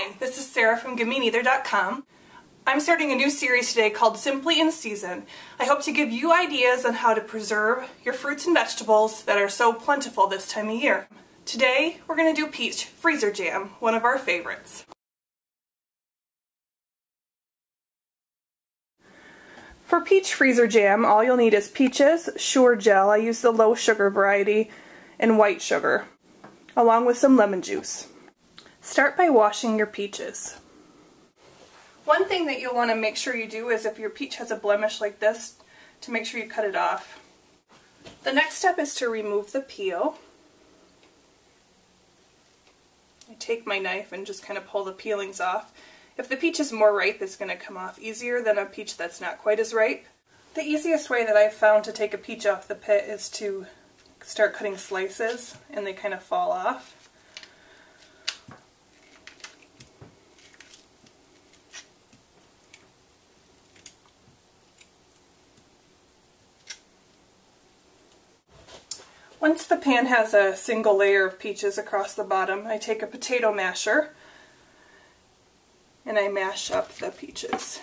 Hi, this is Sarah from GiveMeNeither.com. I'm starting a new series today called Simply in Season. I hope to give you ideas on how to preserve your fruits and vegetables that are so plentiful this time of year. Today we're going to do peach freezer jam, one of our favorites. For peach freezer jam, all you'll need is peaches, Sure Gel, I use the low sugar variety, and white sugar, along with some lemon juice. Start by washing your peaches. One thing that you'll want to make sure you do is if your peach has a blemish like this, to make sure you cut it off. The next step is to remove the peel. I take my knife and just kind of pull the peelings off. If the peach is more ripe, it's going to come off easier than a peach that's not quite as ripe. The easiest way that I've found to take a peach off the pit is to start cutting slices, and they kind of fall off. Once the pan has a single layer of peaches across the bottom, I take a potato masher and I mash up the peaches.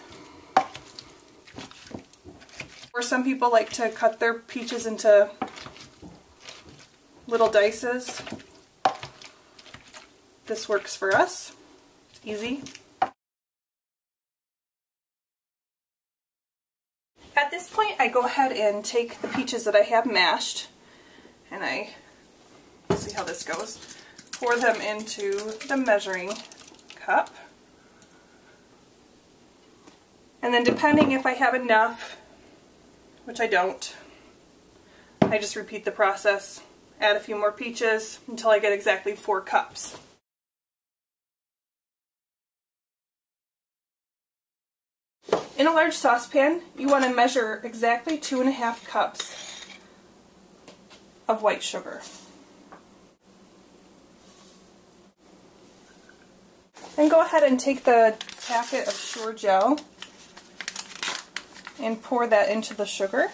Or some people like to cut their peaches into little dices. This works for us. It's easy. At this point, I go ahead and take the peaches that I have mashed, and I see how this goes. Pour them into the measuring cup. And then depending if I have enough, which I don't, I just repeat the process, add a few more peaches until I get exactly 4 cups. In a large saucepan, you want to measure exactly 2.5 cups of white sugar. Then go ahead and take the packet of Sure Gel and pour that into the sugar.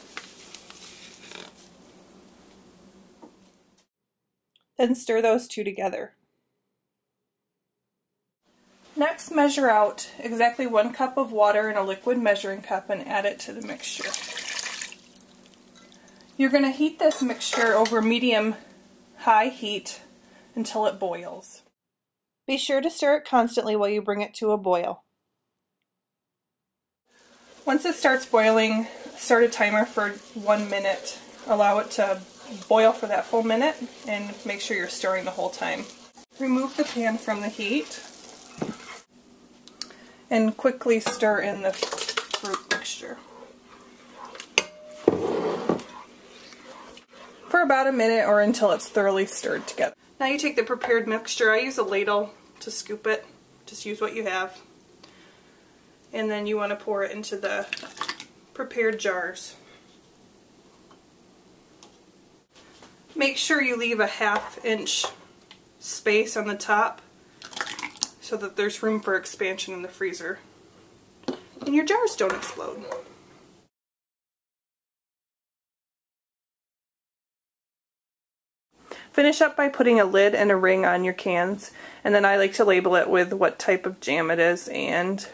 Then stir those two together. Next, measure out exactly 1 cup of water in a liquid measuring cup and add it to the mixture. You're going to heat this mixture over medium-high heat until it boils. Be sure to stir it constantly while you bring it to a boil. Once it starts boiling, start a timer for 1 minute. Allow it to boil for that full minute and make sure you're stirring the whole time. Remove the pan from the heat and quickly stir in the fruit mixture. For about a minute or until it's thoroughly stirred together. Now you take the prepared mixture. I use a ladle to scoop it. Just use what you have. And then you want to pour it into the prepared jars. Make sure you leave a 1/2 inch space on the top so that there's room for expansion in the freezer. And your jars don't explode. Finish up by putting a lid and a ring on your cans, and then I like to label it with what type of jam it is and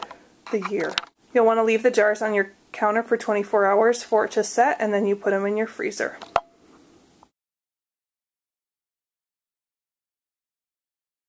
the year. You'll want to leave the jars on your counter for 24 hours for it to set, and then you put them in your freezer.